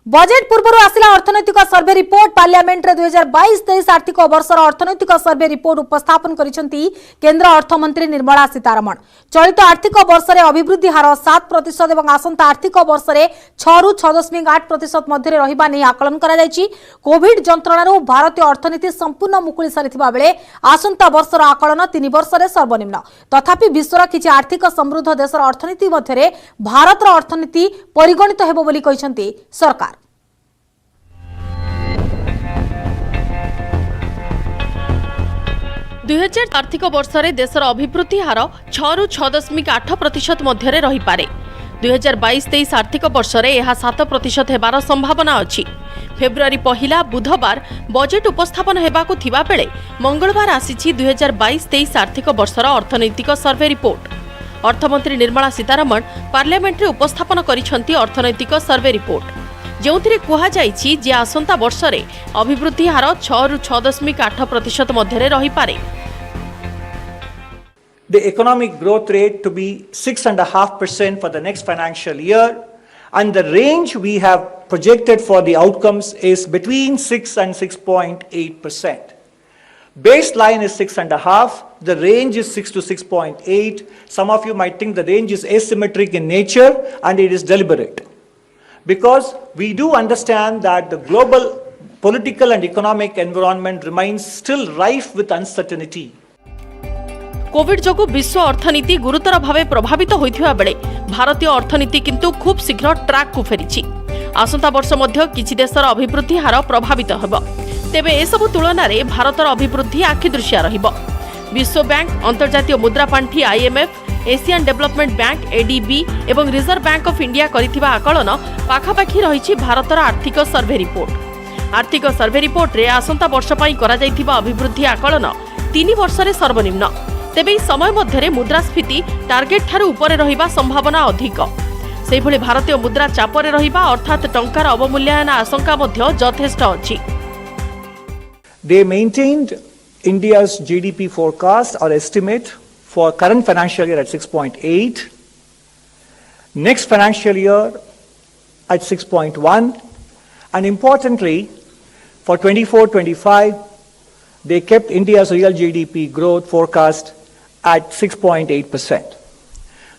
Budget पूर्व आसिला अर्थनैतिक survey report parliament रे 2022-23 आर्थिक वर्षर अर्थनैतिक सर्वे रिपोर्ट उपस्थापन करिसेंती केंद्र अर्थमंत्री निर्मला सीतारमण। चलित आर्थिक वर्ष रे अभिवृद्धि हार 7% एवं आसंता आर्थिक वर्ष रे 6 रु 6.8% मध्य रहिबा नै आकलन करा जायछि। कोविड जंत्रणारु भारतीय अर्थनीति संपूर्ण मुकुली सारिथिबा बेले आसंता वर्षर आकलन 3 वर्ष रे सर्वनिम्न। तथापि विश्वर किछि आर्थिक समृद्ध देशर अर्थनीति मध्य भारतर अर्थनीति परिगणित हेबो बोली कहिसेंती सरकार। 2000 आर्थिक वर्ष रे देशर अभिवृद्धि हार 6 रु 6.8% मध्य रही पारे। 2022-23 आर्थिक वर्ष रे यह 7% हेबार संभावना अछि। फेब्रुआरी पहिला बुधवार बजेट उपस्थापन हेबाकु थिबा बेले मंगलवार आसीछि 2022-23 आर्थिक वर्षर अर्थनैतिक सर्वे रिपोर्ट। अर्थमंत्री निर्मला सीतारमण पार्लियामेंट रे उपस्थापन करिसेंती अर्थनैतिक सर्वे रिपोर्ट, जोंथिरे कुहा जायछि जे आसंता वर्ष रे अभिवृद्धि हार 6 रु 6.8% मध्य रही पारे। The economic growth rate to be 6.5% for the next financial year, and the range we have projected for the outcomes is between 6 and 6.8%. Baseline is 6.5, the range is 6 to 6.8. Some of you might think the range is asymmetric in nature, and it is deliberate, because we do understand that the global political and economic environment remains still rife with uncertainty. Covid जोगु विश्व अर्थनीति गुरुतर भावे प्रभावित होइथिबा बेले भारतीय अर्थनीति किंतु खूब शीघ्र track को फेरिछि। आसंता वर्ष मध्य किछि देशर अभिवृद्धि हार प्रभावित हेबो, तेबे ए सब तुलना रे भारतर अभिवृद्धि आखिदृश्य रहिबो। विश्व बैंक, अंतर्जातीय मुद्रा पांठी IMF, Asian development bank ADB एवं रिजर्व बैंक ऑफ इंडिया करिथिबा आकलन पाखापाखी रहिछि भारतर आर्थिक सर्वे रिपोर्ट। आर्थिक सर्वे रिपोर्ट रे आसंता वर्ष पई करा जायथिबा अभिवृद्धि आकलन 3 वर्ष रे सर्वनिम्न। तेबे समय मध्य मुद्रास्फीति टार्गेट ठारू उपरे रहिबा संभावना अधिक। सेहि भली भारतीय मुद्रा चापरे रहिबा अर्थात टंकार अवमूल्यन आशंका मध्य यथेष्ट अछि। They maintained India's GDP forecast or estimate for current financial year at 6.8, next financial year at 6.1, and importantly for 24-25 they kept India's real GDP growth forecast at 6.8%.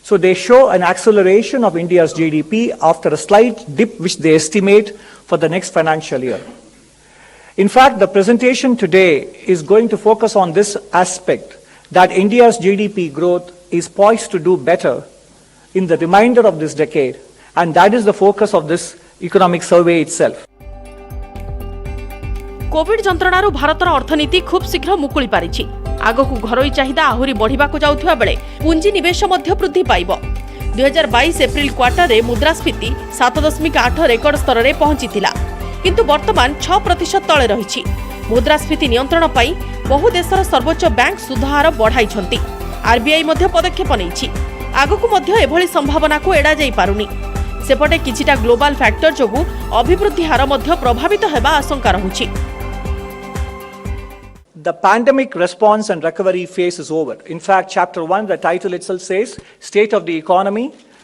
So they show an acceleration of India's GDP after a slight dip which they estimate for the next financial year. In fact, the presentation today is going to focus on this aspect, that India's GDP growth is poised to do better in the remainder of this decade, and that is the focus of this economic survey itself. Covid जंत्रणारु भारतर अर्थनीति खूब शीघ्र मुकुली पारिछि। आगकु घरोई चाहिदा आहुरी बढ़िबाकु जाउथिबा बेले पुंजी निवेश मध्य वृद्धि पाइबो। 2022 एप्रिल क्वार्टर रे मुद्रास्फीति 7.8 रेकर्ड स्तर रे पहुंचीतिला, किंतु वर्तमान 6% तळे रहिछि। मुद्रास्फीति नियंत्रण पई बहु देशर सर्वोच्च बैंक सुधार बढ़ाइछंती। RBI मध्य पदक्षेप नेछि। आगकु मध्य एभली संभावना को एडा जाई पारुनी। सेपटे किछिटा ग्लोबल फैक्टर जोगु अभिवृद्धि हार मध्य प्रभावित हेबा आशंका रहुछि। The pandemic response and recovery phase is over. In fact, Chapter 1, the title itself says, State of the Economy,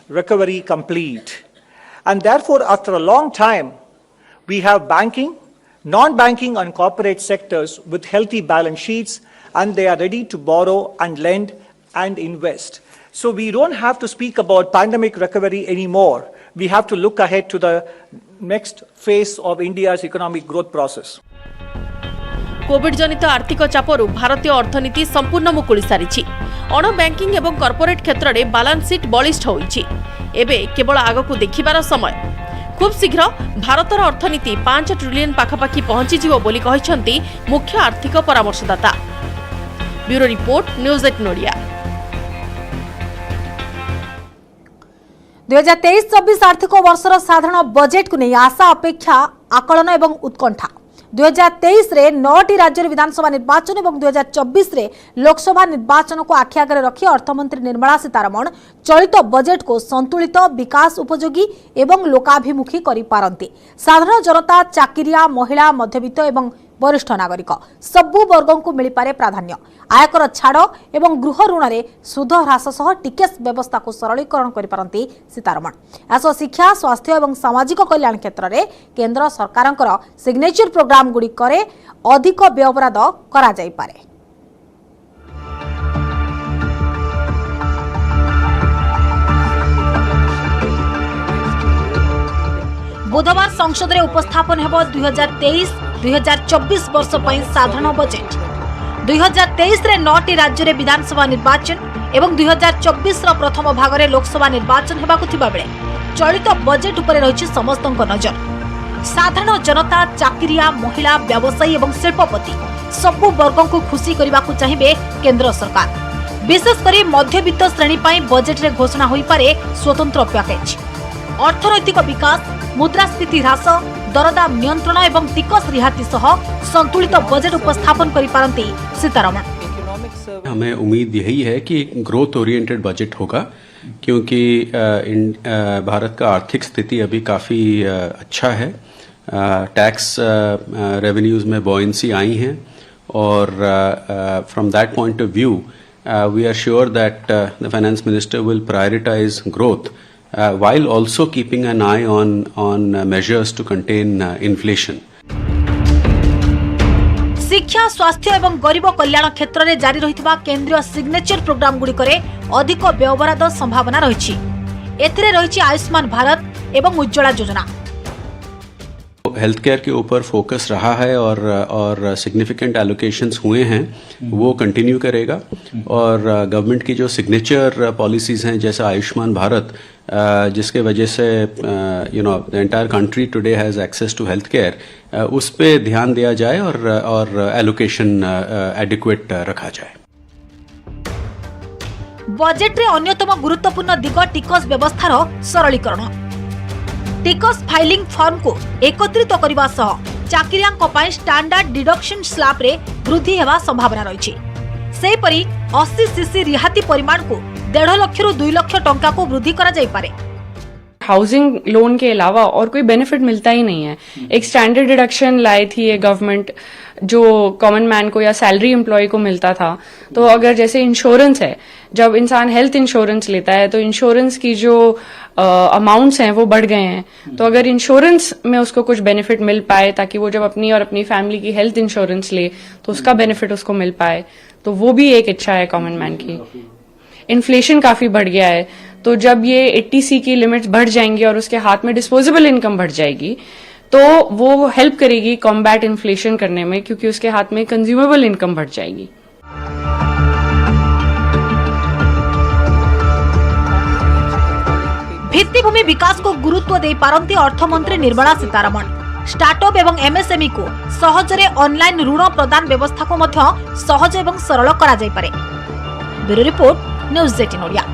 Recovery Complete. And therefore, after a long time, we have banking, non-banking and corporate sectors with healthy balance sheets, and they are ready to borrow and lend and invest. So we don't have to speak about pandemic recovery anymore. We have to look ahead to the next phase of India's economic growth process. Covid जनित आर्थिक चापरु भारतीय अर्थनीति संपूर्ण मुकुली सारिछि। अण banking एवं corporate क्षेत्र में balance sheet बलिष्ठ होइछि। एबे केवल आगकु देखिबार समय। खूब शीघ्र भारतर अर्थनीति 5 ट्रिलियन पाखापाखी पहुंची जिवो बोली कहिसंती मुख्य आर्थिक परामर्शदाता। Bureau report, news 8 नोडिया। 2023-24 आर्थिक वर्षर साधारण बजेट को नहीं आशा अपेक्षा आकलन एवं उत्कंठा। 2023 रे 9टी राज्य विधानसभा निर्वाचन और 2024 रे लोकसभा निर्वाचन को आखि आगे रखी अर्थमंत्री निर्मला सीतारमण चलित बजेट को संतुलित, विकास उपयोगी एवं लोकाभिमुखी करि पारंती। साधारण जनता, चाकिरिया, महिला, मध्यवित्त एवं वरिष्ठ नागरिक सबु वर्गों को मिल पारे प्राधान्य आयकर छाड़ एवं गृह ऋण में सुध ह्रास सह टिकेस व्यवस्था को सरलीकरण करिपारंती सीतारमण। आस शिक्षा स्वास्थ्य एवं सामाजिक कल्याण क्षेत्र में केंद्र सरकार सिग्नेचर प्रोग्राम गुड़िक अधिक व्ययबराद करा जाई पारे। बुधवार संसद में उपस्थापन हेब 2023-2024 वर्ष पर साधारण बजेट। 2023 रे 9टी राज्य में विधानसभा निर्वाचन एवं 2024 प्रथम भाग में लोकसभा निर्वाचन हेबाकु थिबा बेले चलित बजेट उपरे रहिछि समस्तक नजर। साधारण जनता चाकिरिया महिला व्यवसायी एवं शिल्पपति सबु वर्गों को खुशी करने चाहिए केंद्र सरकार। विशेषकर मध्यवित्त श्रेणी पर बजेट रे घोषणा होई पारे स्वतंत्र पैकेज। अर्थनैतिक विकास मुद्रास्फीति ह्रास दरदाम नियंत्रण एवं टिकस रिहाती सह संतुलित बजेट उपस्थापन करिपारंती सीतारमण। हमें उम्मीद यही है कि ग्रोथ ओरिएंटेड बजट होगा क्योंकि भारत का आर्थिक स्थिति अभी काफ़ी अच्छा है। टैक्स रेवेन्यूज में बॉयंसी आई हैं और from that point of view we are sure that the finance minister will prioritise growth while also keeping an eye on measures to contain inflation. शिक्षा स्वास्थ्य एवं गरीब कल्याण क्षेत्र में जारी रहितबा केंद्रीय सिग्नेचर प्रोग्राम गुड़ी करे अधिक व्ययबराद संभावना रहिछि। एथिरे रहिछि आयुष्मान भारत एवं उज्ज्वला योजना। हेल्थ केयर के ऊपर फोकस रहा है और सिग्निफिकेंट एलोकेशंस हुए हैं, वो कंटिन्यू करेगा और गवर्नमेंट की जो सिग्नेचर पॉलिसीज हैं जैसा आयुष्मान भारत जिसके वजह से the entire country today has access to health care, उस पे ध्यान दिया जाए और एलोकेशन एडिक्वेट रखा जाए। बजेट रे अन्यतम गुरुत्वपूर्ण दिग टिकस व्यवस्थार सरलीकरण। टिकस फाइलिंग फॉर्म को एकत्रित करने सह चाकिरियांक पई स्टैंडर्ड डिडक्शन स्लैब रे वृद्धि हेबा संभावना रहिछि। सेपरि 80 सीसी रिहाती परिमाण को 1.5 लाख रु 2 लाख टंका को वृद्धि करा जाई पारे। हाउसिंग लोन के अलावा और कोई बेनिफिट मिलता ही नहीं है। एक स्टैंडर्ड डिडक्शन लाई थी ये गवर्नमेंट जो कॉमन मैन को या सैलरी एम्प्लॉय को मिलता था। तो अगर जैसे इंश्योरेंस है, जब इंसान हेल्थ इंश्योरेंस लेता है तो इंश्योरेंस की जो अमाउंट्स हैं वो बढ़ गए हैं। तो अगर इंश्योरेंस में उसको कुछ बेनिफिट मिल पाए ताकि वो जब अपनी और अपनी फैमिली की हेल्थ इंश्योरेंस ले तो उसका बेनिफिट उसको मिल पाए, तो वो भी एक इच्छा है कॉमन मैन की। इन्फ्लेशन काफी बढ़ गया है, तो जब ये 80C की लिमिट्स बढ़ जाएंगी और उसके हाथ में डिस्पोजेबल इनकम बढ़ जाएगी तो वो हेल्प करेगी कॉम्बैट इन्फ्लेशन करने में, क्योंकि उसके हाथ में कंज्यूमेबल इनकम बढ़ जाएगी। भित्तिभूमि विकास को गुरुत्व दे पारंती अर्थमंत्री निर्मला सीतारमण। स्टार्टअप एवं एमएसएमई को सहजरे ऑनलाइन ऋण प्रदान व्यवस्था को मध्य सहज एवं सरल करा जाई पारे। Bureau report, news 18 Odia.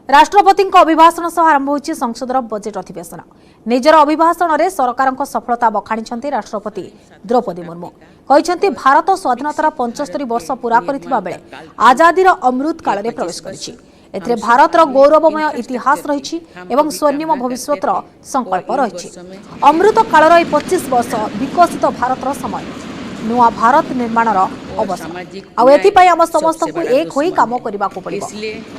राष्ट्रपति अभिभाषण सह आरंभ होइछि संसदर बजेट अधिवेशन। निजर अभिभाषण में सरकार सफलता बखाणी राष्ट्रपति द्रौपदी मुर्मू कहते भारत स्वाधीनतार 75 वर्ष पूरा करथिबा बेले आजादीर अमृत काल में प्रवेश करिछि। एथिरे भारतर गौरवमय इतिहास रहिछि एवं स्वर्णिम भविष्यतर संकल्प रहिछि। अमृत कालर 25 वर्ष विकसित भारतर समय, नुआ भारत निर्माणर अवसर। आउ एथिपाई आम समस्त को एक होई काम करिबाकू पड़िबो।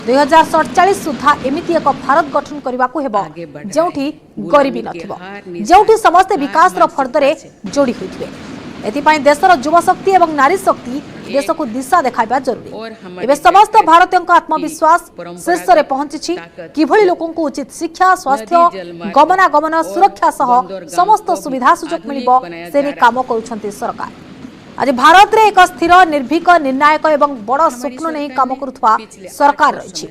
2047 सुधा एमिति एक भारत गठन करिबाकू हेबो जेउठी गरीबी नथिबो, जेउठी समस्त विकासर फर्दरे जोड़ी होइथिबे। एथिपाई देशर युवा शक्ति एवं नारी शक्ति देश को दिशा देखाइबा जरूरी। एबे समस्त भारतीयों का आत्मविश्वास शीर्ष रे पहुंची किभଳି लोकों को उचित शिक्षा स्वास्थ्य गमनागमन सुरक्षा सह समस्त सुविधा सुजोग मिलिबो से काम करूछंती सरकार। आज भारत रे एक स्थिर निर्भीक निर्णायक एवं बड़ स्वप्न नहीं काम करुवा सरकार रही।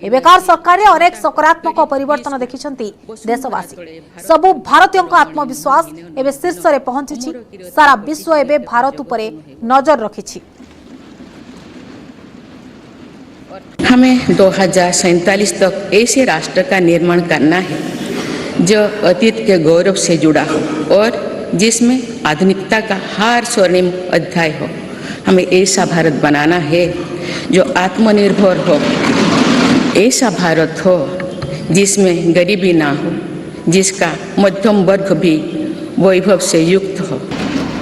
एबेकार सरकार रे अनेक सकारात्मक परिवर्तन देखिछंती देशवासी। सबु भारतीयों का आत्मविश्वास एबे शीर्ष रे पहुंची। सारा विश्व एबे भारत उपरे नजर रखिछि। हमें 2047 तक ऐसे राष्ट्र का निर्माण करना है जो अतीत के गौरव से जुड़ा हो और जिसमें आधुनिकता का हर स्वर्णिम अध्याय हो। हमें ऐसा भारत बनाना है जो आत्मनिर्भर हो, ऐसा भारत हो जिसमें गरीबी ना हो, जिसका मध्यम वर्ग भी वैभव से युक्त हो,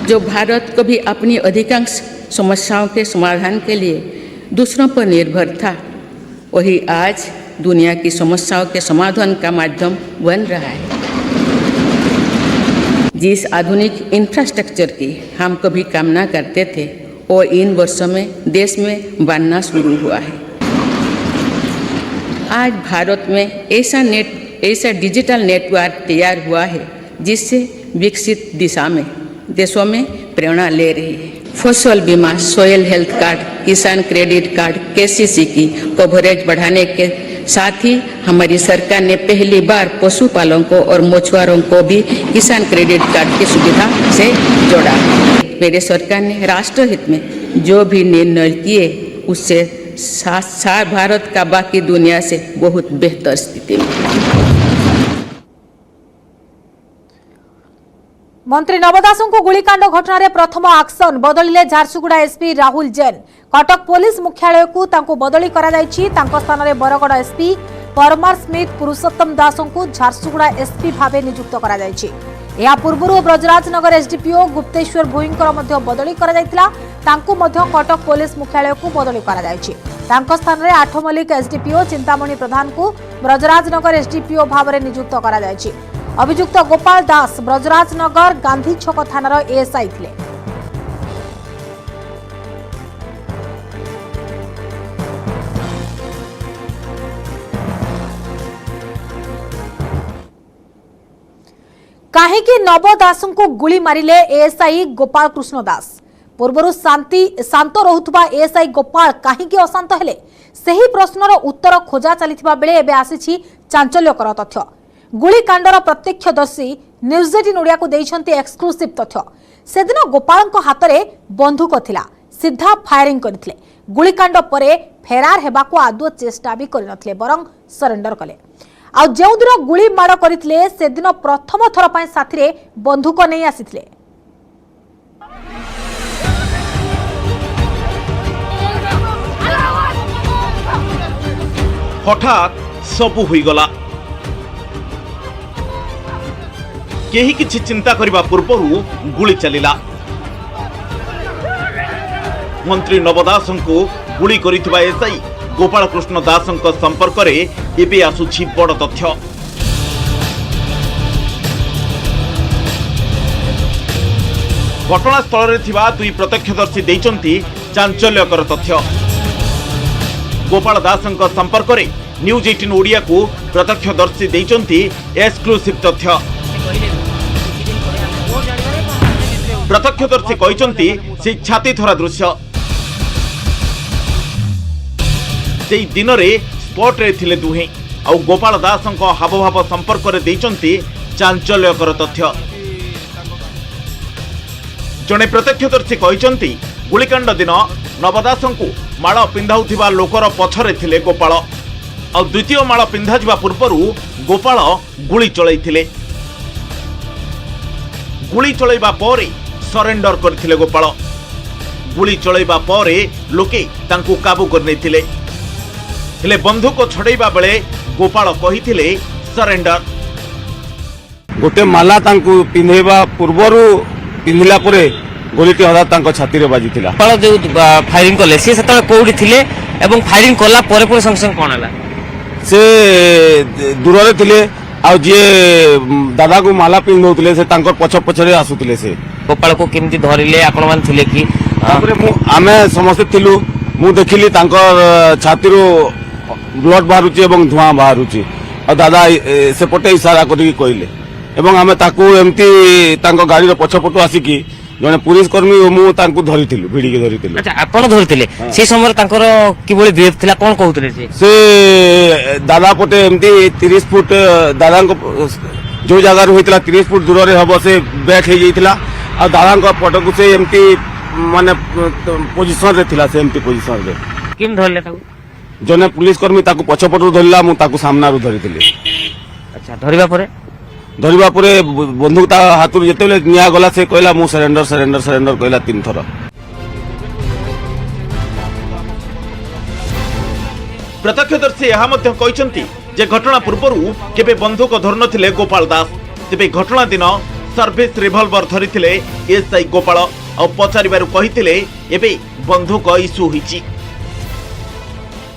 जो भारत कभी अपनी अधिकांश समस्याओं के समाधान के लिए दूसरों पर निर्भर था, वही आज दुनिया की समस्याओं के समाधान का माध्यम बन रहा है। जिस आधुनिक इंफ्रास्ट्रक्चर की हम कभी कामना करते थे, वो इन वर्षों में देश में बनना शुरू हुआ है। आज भारत में ऐसा डिजिटल नेटवर्क तैयार हुआ है जिससे विकसित दिशा में देशों में प्रेरणा ले रही है। फसल बीमा, सोयल हेल्थ कार्ड, किसान क्रेडिट कार्ड, केसीसी की कवरेज बढ़ाने के साथ ही हमारी सरकार ने पहली बार पशुपालकों और मछुआरों को भी किसान क्रेडिट कार्ड की सुविधा से जोड़ा। मेरे सरकार ने राष्ट्रहित में जो भी निर्णय किए उससे साथ भारत का बाकी दुनिया से बहुत बेहतर स्थिति में। मंत्री नव दास को गुलिकांड घटना प्रथम एक्शन बदलिले झारसुगुड़ा एसपी राहुल जैन। कटक पुलिस मुख्यालय को तांको बदली करा जायछि। तांको स्थान रे बरगड़ एसपी परमार स्मिथ पुरुषोत्तम दास को झारसुगुड़ा एसपी भावे नियुक्त करा जायछि। या पूर्व ब्रजराजनगर एसडीपीओ गुप्तेश्वर भुईंकर मध्य बदली करा जायतिला। तांको मध्य कटक पुलिस मुख्यालय को बदली करा जायछि। तांको स्थान रे आठमल्लिक एसडीपीओ चिंतामणि प्रधान को ब्रजराजनगर एसडीपीओ भावे नियुक्त करा जायछि। अभियुक्त गोपाल दास ब्रजराजनगर गांधी छक थानार एएसआई थिले। काहेकि नव दास को गुली मारिले एएसआई गोपाल कृष्ण दास। पूर्व शांत रहुथबा एएसआई गोपाल काहेकि अशांत हेले सही प्रश्नर उत्तर खोजा चलिथिबा बेले एबे आसीछि चांचल्यकर तथ्य। गुलिकांडर प्रत्यक्षदर्शी न्यूज 18 ओडिया को देइछन्ती एक्सक्लूसिव तथ्य। सेदिन गोपालଙ୍କ हातरे बंदूक थिला, सीधा फायरिंग करथिले। गुलिकांड परे फेरार हेबाको आदो चेष्टा भी करनथिले, बरं सरेंडर कले। आ जेउ दिन गुली माड़ करथिले सेदिन प्रथम थर पय साथीरे बंदूक नै आसीथिले। हठात सबु होई गला। केही किछि चिंता करिबा पूर्वरु गुली चलिला। मंत्री नव दास को गुली करिथिबा एसआई गोपाल कृष्ण दास संपर्क रे एबे आसुछि बड़ तथ्य। घटनास्थल रे थिबा दुई प्रत्यक्षदर्शी देइचंती चांचल्यकर तथ्य। गोपाल दास संपर्क रे न्यूज 18 ओडिया को प्रत्यक्षदर्शी देइचंती एक्सक्लूसिव तथ्य। प्रत्यक्षदर्शी कहते से छाती थरा दृश्य से दिन रे स्पॉट रे थिले दुहे आ गोपाल दास हावभाव संपर्क रे देइचंती चांचल्यकर तथ्य। जने प्रत्यक्षदर्शी कहते गुलिकांड दिन नवदास को माड़ पिंधाउथिबा लोकर पछरे थिले गोपाल आ द्वितीय माड़ पिंधा जिबा पूर्वरु गोपाल गुली चलैथिले। गुली चलैबा परे सरेंडर करथिले गोपाल। गुली चलैबा परे लोके तांको काबू करनेथिले, हेले बंधुक छड़ैबा बेले गोपाल कहिथिले सरेंडर। गोटे माला तांको पिन्हेबा पूर्वरु पिन्हिला परे गोलीटी हदा तांको छाती रे बाजिथिला। गोपाल जो फायरिंग कले से सेतले कोउडी थिले एवं फायरिंग कला परे परे संग कोन हला से दूर रे थिले आ जे दादा को माला पिन्हौतले से तांकर पछ पछरे आसुतले। से गोपाल को केमती धरिले आपण मान थिले कि तापरे आमे समस्त थिलु। मु देखिली तांकर छाती रो ब्लड बाहरुची एवं धुआं बाहरुची आ दादा से पटे इशारा करी कहले एवं आमे ताकू एमती तांको गाड़ी रो पछपटो आसीकी जने पुलिस कर्मी मु तांको धरिथिलु, भिडी के धरिथिलु। अच्छा आपण धरिथिले से समय तांकर किबोली बिहेव थिला कोन कहउतले से दादा पटे एमती 30 फुट दादा को जो जगह होइतला 30 फुट दूर रे हबो से बैठ हे जाइतला आ दादा को पट को से एमती माने पोजीशन रे थिला। से एमती पोजीशन रे किम धरले ताकू जने पुलिस कर्मी ताकू पछपटु धरला, मु ताकू सामना रु धरिथिले। अच्छा धरिबा परे बंदूक ता हाथुर जेतेले निया गला से कहला मु सरेंडर सरेंडर सरेंडर कहला 3 थर। प्रत्यक्षदर्शी यह कहते जे घटना पूर्व केबे बंधुक धर नथिले गोपाल दास। तेबे घटना दिन सर्विस रिवॉल्वर धरिथिले एसआई गोपाल और पचारिबारु कहिथिले एबे बंधुक इश्यू होईची।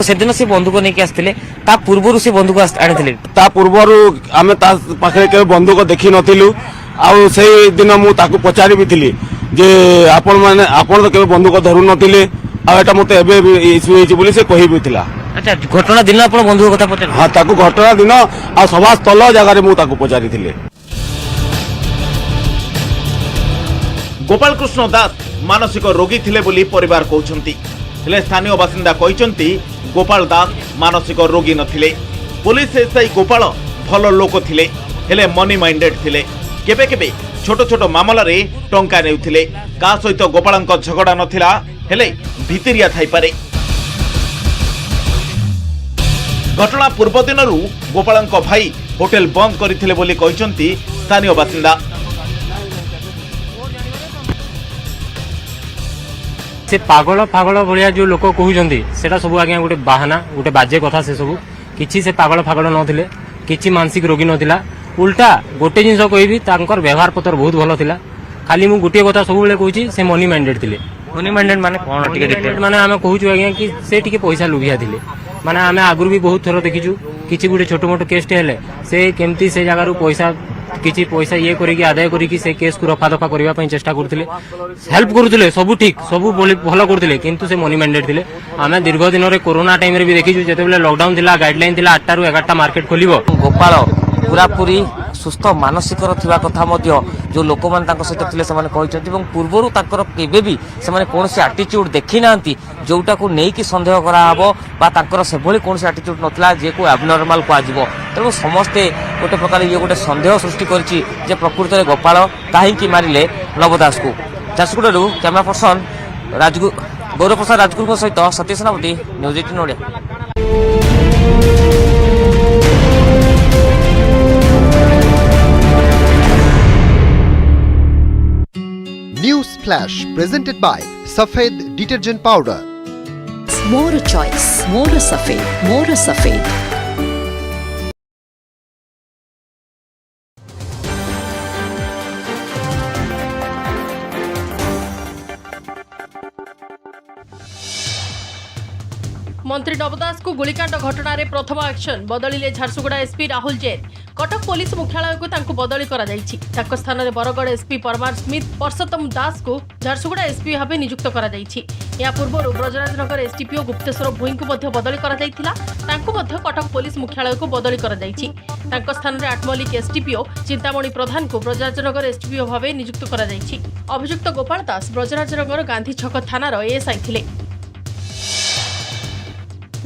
सेदिन से बंधुक नहीं आसते ता पूर्व से बंधुक आनी ता पूर्वर आम ता पाखे के बंधुक देखी नथिलु आउ से दिन मु ताकू पचारि भी थिली जे आपण माने आपण तो केबे बंधुक धरु नथिले आ एटा मते एबे इश्यू होईची बोली से कहि भी थिला। अच्छा घटना दिन आप बंधुक कथा पचार? हाँ ताकू घटना दिन आ सभा स्थल जगह मु ताकू पचारि थिले। गोपाल कृष्ण दास मानसिक रोगी थिले बोली परिवार कहउछंती। हेले स्थानीय बासिंदा कहउछंती गोपाल दास मानसिक रोगी नथिले। पुलिस एसआई गोपाल भल लोक थिले हेले मनी माइंडेड थिले। केबे केबे छोट छोट मामला रे टंका नेउथिले। का सहित गोपालंक झगड़ा नथिला हेले भितरिया थाई पारे। घटना पूर्व दिनरू गोपालंक भाई होटेल बंद करथिले बोली कहउछंती स्थानीय बासिंदा। से पागल फागल भाया जो लोक कहते सेटा सब आज्ञा गोटे बाहाना गोटे बाजे कथा से सब किसी से पागल फागल नथिले किसी मानसिक रोगी नथिला। उल्टा गोटे जिनस कहबी तांकर व्यवहार पत्र बहुत भल थिला। खाली मु गोटे कथा सब बेले कहूची से मनी माइंडेड थिले। मनी माइंडेड माने कोन टिके माने आमे कहूछु आज्ञा कि से टिके पैसा लुभिया थिले। माने आमे आगुर भी बहुत थोर देखिछु किछि गोटे छोट मोट केस टे हेले से केमती से जगह पैसा किछि पैसा ये करिकि आदाय करिकि से केस को रफा दफा करबा पई चेष्टा करथिले हेल्प करथिले सब ठीक सब भल करथिले किंतु से मनी माइंडेड थिले। आमे दीर्घ दिन रे कोरोना टाइम रे भी देखिछु जेते बेले लॉकडाउन थिला गाइडलाइन थिला 8 ରୁ 11 मार्केट खोलिबो। गोपाल पूरा पूरी सुस्थ मानसिक थिबा कथा मध्य जो लोक मान तांको सहित थिले से माने कहिसथि एवं पूर्वरु ताकर केबे भी से माने कोनसी एटीट्यूड देखि नांती जोटा को नेकी संदेह करा हबो बा ताकर से भली कोनसी एटीट्यूड नथला जे को एबनॉर्मल को आजिबो। तेणु समस्ते गोटे प्रकार ये गोटे संदेह सृष्टि करछि जे प्रकृत रे गोपाल काहेकि मारिले नवदास को। झारसुगुड़ारू कैमरा पर्सन गौरव प्रसाद राजगुरु सहित सतीश सेनापति news 18 Odia. News Flash presented by Safed Detergent Powder. More choice, more Safed, more Safed. मंत्री नवदास को गोलीकांड घटना रे प्रथम एक्शन बदलिले झारसुगुड़ा एसपी राहुल जैन। कटक पुलिस मुख्यालय को तांको बदली करा जायछि। ताको स्थान रे बरगड़ एसपी परमार स्मिथ परसोत्तम दास को झारसुगुड़ा एसपी भाबे नियुक्त करा जायछि। या पूर्व ब्रजराजनगर एसटीपीओ गुप्तेश्वर भुई को मध्य बदली करा जायथिला। तांको मध्य कटक पुलिस मुख्यालय को बदली करा जायछि। तांको स्थान रे आठमल्लिक एसटीपीओ चिंतामणि प्रधान को ब्रजराजनगर एसटीपीओ भाबे नियुक्त करा जायछि। अभियुक्त गोपाल दास ब्रजराजनगर गांधी छक थानार एएसआई थिले।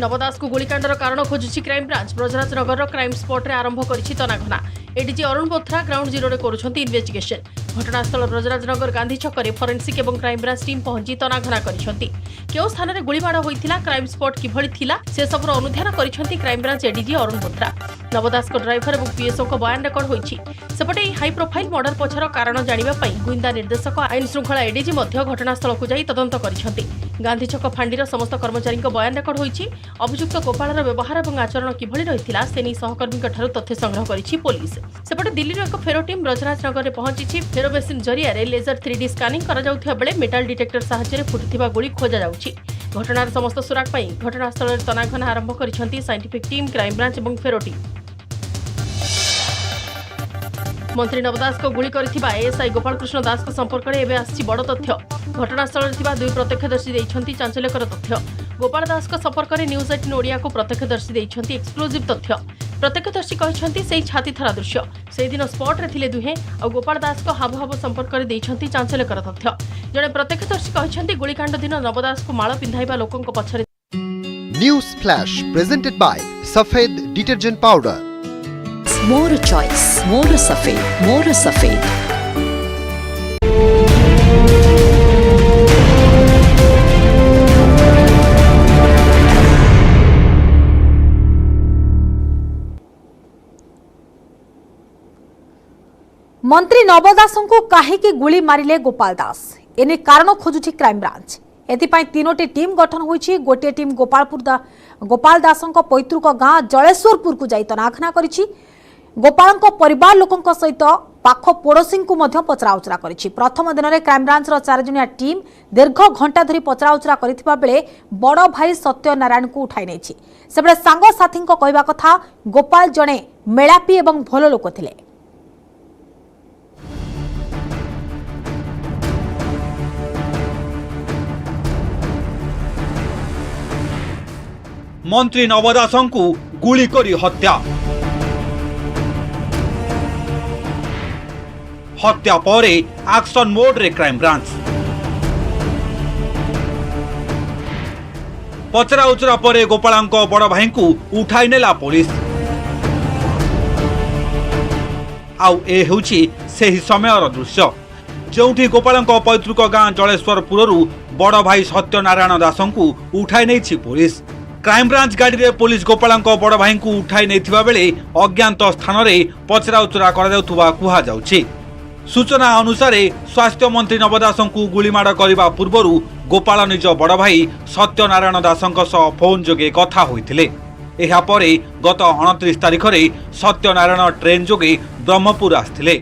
नवदास को गोलीकांडर कारण खोजुछि crime branch. Brajrajnagar crime spot रे आरंभ करिछि तनाघना। ADG Arun Bothra ground zero रे करुछंती इन्वेस्टिगेशन। घटनास्थल ब्रजराजनगर गांधी छक रे फोरेंसिक एवं क्राइम ब्रांच टीम पहुंची तनाघना करिछंती। केउ स्थान रे गोलीबाड़ होइथिला क्राइम स्पॉट किभଳି थिला से सबरो अनुध्यान करिछंती crime branch ADG Arun Bothra. Naba Das को ड्राइवर एवं पीएसओ को बयान रेकर्ड होइछि। सेपटे हाई प्रोफाइल मर्डर पछर कारण जानिबा पई गुइंदा निर्देशक आईन श्रृंखला एडीजी मध्य घटनास्थल को जाई तदंत करिछंती। गांधी छक फांडीर समस्त कर्मचारी बयान रेकर्ड होइछि। अभियुक्त गोपालर व्यवहार और आचरण किभଳି रहिथिला से नै सहकर्मी तथ्य संग्रह करिछि पुलिस। सेपटे दिल्ली एक फेरो टीम ब्रजराजनगर में पहुंची। फेरो मेसिन जरिया लेजर 3D स्कानिंग करा जाउथिबा बेले मेटाल डिटेक्टर सहायता फुटिथिबा गोली खोजा जाउछि। घटनार समस्त सुराग पई घटनास्थल तनाघना आरंभ करिछंती साइंटिफिक टीम क्राइम ब्रांच और फेरो टीम। मंत्री नवदास को गुली करथिबा एएसआई गोपाल कृष्ण दास को संपर्क में एबे आछि बड़ तथ्य। घटनास्थल थिबा दुई प्रत्यक्षदर्शी दैछंती चांचल्यकर तथ्य। गोपाल दास को संपर्क में न्यूज 18 ओडिया को प्रत्यक्षदर्शी दैछंती एक्सक्लूसिव तथ्य। प्रत्यक्षदर्शी कहछंती सेही छाती थरा दृश्य से दिन स्पॉट रे थिले दुहे और गोपाल दास को हावभाव संपर्क में दैछंती चांचल्यकर तथ्य। जणे प्रत्यक्षदर्शी कहछंती गोलीकांड दिन नवदास को माळ पिंधाइबा लोकंक पछरे। News Flash presented by Safed Detergent Powder. More choice, more Safed, more Safed. मंत्री नवदास को काहेकि गुली मारिले गोपाल दास एने कारण खोजुछि क्राइम ब्रांच। एथिपाई 3टी टीम गठन होईछि। गोटे टीम गोपाल दासंक पैतृक गाँ जलेश्वरपुर को जाई तनाखना करिछि। गोपाल परिवार लोकों सहित पाख पड़ोशी को पचराउचरा करिछि। प्रथम दिन में क्राइमब्रांच 4 जणिया टीम दीर्घ घंटा धरी पचराउचरा करथिबा बेले बड़ भाई सत्यनारायण को उठाई नेछि। सेबळे सांग साथी कहवा कथा गोपाल जणे मेलापी एवं भल लोक थिले। मंत्री नवदासं को गुली करी हत्या परे एक्शन मोड रे क्राइम ब्रांच। पचरा उचरा परे गोपालंक बड़ भाई को उठाई नेला पुलिस। आउ ए हेउछि सेही समयर दृश्य जोंठी गोपालंक पैतृक गाँ जलेश्वरपुर बड़ भाई सत्यनारायण दासं को उठाई नेछि पुलिस। क्राइम ब्रांच गाड़ी रे पुलिस गोपालंक बड़ भाई को उठाई नेथिबा बेले अज्ञात स्थान रे पचरा उचरा करा जाउथुबा कुहा जाउछि। सूचना अनुसार स्वास्थ्य मंत्री नवदासं को गुलीमाड़ करने पूर्व गोपाल निज बड़ भाई सत्यनारायण दासं सह फोन जोगे कथा होइथिले। एहा परे गत 29 तारिख में सत्यनारायण ट्रेन जोगे ब्रह्मपुर आस्थिले।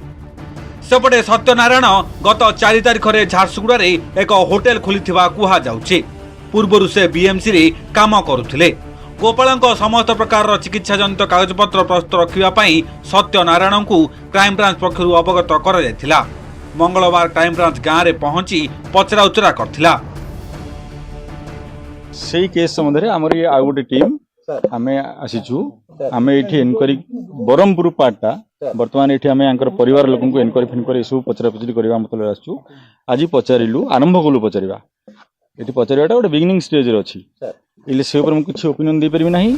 सेपटे सत्यनारायण गत 4 तारिख में झारसुगुड़ा रे एक होटेल खोलिथिबा कुहा जाउछि। पूर्व से बीएमसी रे काम करुथिले। गोपालंक समस्त प्रकार चिकित्सा जनित कागजपत्र प्रस्तुत रखापी सत्यनारायण को क्राइम ब्रांच पक्षर अवगत कर मंगलवार क्राइम ब्रांच गाँव में पहुंची पचरा उचरा करथिला। सेही केस संबंध में आमर ये गोटे टीम आम आसीचु। आम ये इनक्वारी ब्रह्मपुर पार्टा बर्तमान ये आम परिवार लोक इनक्वारी फिनक्वारी सब पचरा पचरी करवा मतलब आसचु। आज पचारू आरंभ कलु पचारा ये पचारा गोटे बिगिनिंग स्टेज अच्छी से कुछ ओपिनियन दे पारि नहीं।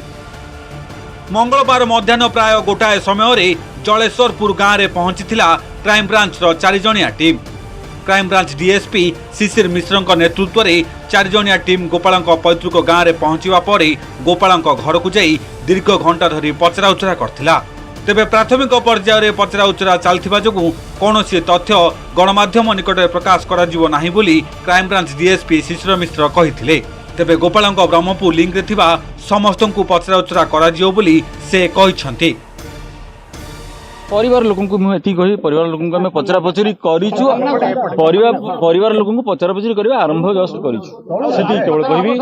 मंगलवार मध्याह्न प्राय गोटाए समय जलेश्वरपुर गाँव में पहुंचीला क्राइम ब्रांच 4 जणिया team. Crime branch DSP Shishir Mishra नेतृत्व में 4 जणिया टीम गोपालंक पैतृक गाँव में पहुंचवा पर गोपालंक घर को जाई दीर्घ घंटा धरी पचरा उचरा करथिला। तेबे प्राथमिक पर्यायर में पचरा उचरा चलथिबा जोगु कौनसी तथ्य गणमाध्यम निकट में प्रकाश करा जिवो नाही बोली क्राइम ब्रांच डीएसपी शिशिर मिश्र कहिथिले। तेबे गोपालंक ब्रह्मपुर लिंक रे थिबा समस्त को पचरा उचरा करा जिवो बोली से कहिसंती। परिवार लोक परिवार लोक पचरा पचरी करिछु। परिवार लोक पचरा पचरी करबा आरंभ जस्ट करिछु सेठी केवल कहबी।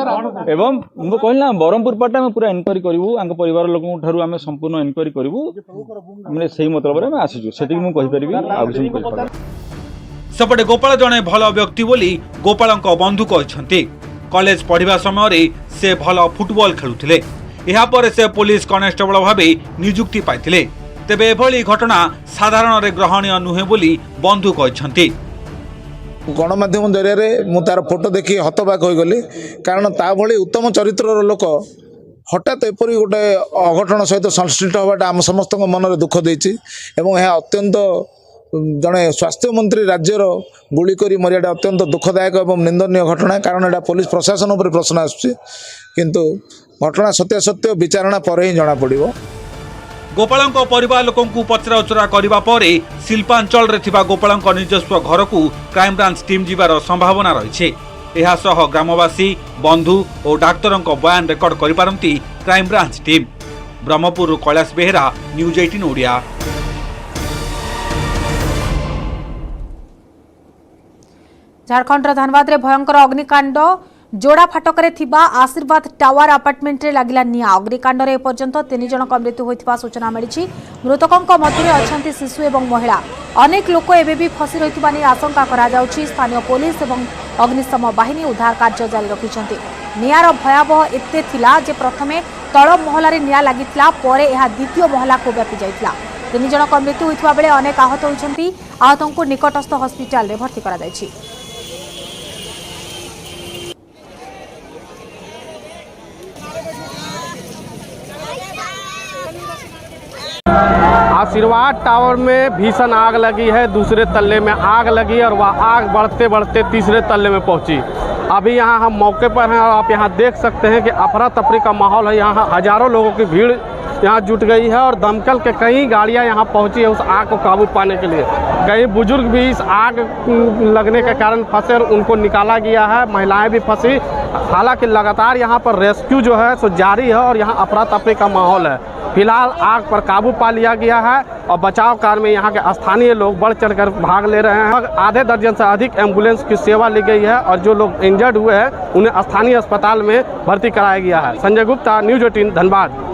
एवं मु कहला ब्रह्मपुर पाटा में पूरा इनक्वारी करिवु। आंक परिवार लोक ठारू आमे संपूर्ण इनक्वारी करिवु। माने सेही मतलब रे आसीछु सेठी मु कहि परिबी आ किछु कहि परिबी। सेपटे गोपाल जणे भल व्यक्ति बोली गोपालंक बंधु कहिसंती। कॉलेज पढ़िबा समय से भल फुटबॉल खेलुथिले। एहा पर से पुलिस कनेस्टेबल भाबे नियुक्ति पाइथिले। तेबे एभली घटना साधारण रे ग्रहणीय नुहे बोली बंधु कहिसंती। गणमाध्यम जरिया मु तार फोटो देखी हतबाक हो गली। कारण ता भली उत्तम चरित्र लोक हठात एपरी गोटे अघटन सहित संश्लिष्ट हवाटा आम समस्त मन में दुख देछि। एवं यह अत्यंत जड़े स्वास्थ्य मंत्री राज्यर गुली करी मरियाटा अत्यंत दुखदायक एवं निंदनीय घटना। कारण एटा पुलिस प्रशासन उपर प्रश्न आसुछि किंतु घटना सत्यासत्य विचारणा पर ही जना पड़िबो। गोपालंक परिवार लोक पचरा उचरा करने पर शिल्पांचल रे थिबा गोपालंक निजस्व घर को क्राइम ब्रांच टीम जीवार संभावना रही। ग्रामवासी बंधु और डाक्तर बयान रेकर्ड करिपारंती crime branch team. Brahmapur Kailash Behera, news 18 Odia. Jharkhand Dhanbad रे भयंकर अग्निकांड जोड़ा फाटक रे थिबा आशीर्वाद टावर अपार्टमेंट रे लागिला निया। अग्निकांड रे एपर्यंत 3 जनक मृत्यु होइथिबा सूचना मिलिछि। मृतकंक मध्य अछंती शिशु एवं महिला। अनेक लोक एबे भी फसी रहिथिबा नि आशंका करा जाउछि। स्थानीय पुलिस एवं अग्निशम बाहिनी उद्धार कार्य जारी रखिछन्ति। नियार भयावह एते थिला जे प्रथमे तळ महला रे निया लागिथिला परे एहा द्वितीय महला को व्यापी जाइथिला। 3 जनक मृत्यु होइथिबा बेले अनेक आहत होइछन्ति। आहतंकु निकटस्थ हॉस्पिटल रे भर्ती करा जाइछि। आशीर्वाद टावर में भीषण आग लगी है। दूसरे तल्ले में आग लगी और वह आग बढ़ते बढ़ते तीसरे तल्ले में पहुंची। अभी यहाँ हम मौके पर हैं और आप यहाँ देख सकते हैं कि अफरा तफरी का माहौल है। यहाँ हजारों लोगों की भीड़ यहाँ जुट गई है और दमकल के कई गाड़ियाँ यहाँ पहुँची है उस आग को काबू पाने के लिए। कई बुजुर्ग भी इस आग लगने के कारण फंसे और उनको निकाला गया है, महिलाएं भी फंसी। हालांकि लगातार यहाँ पर रेस्क्यू जो है सो जारी है और यहाँ अफरा तफरी का माहौल है। फिलहाल आग पर काबू पा लिया गया है और बचाव कार्य में यहाँ के स्थानीय लोग बढ़ चढ़कर भाग ले रहे हैं। आधे दर्जन से अधिक एम्बुलेंस की सेवा ली गई है और जो लोग इंजर्ड हुए हैं उन्हें स्थानीय अस्पताल में भर्ती कराया गया है। संजय गुप्ता, न्यूज़ 18 धनबाद।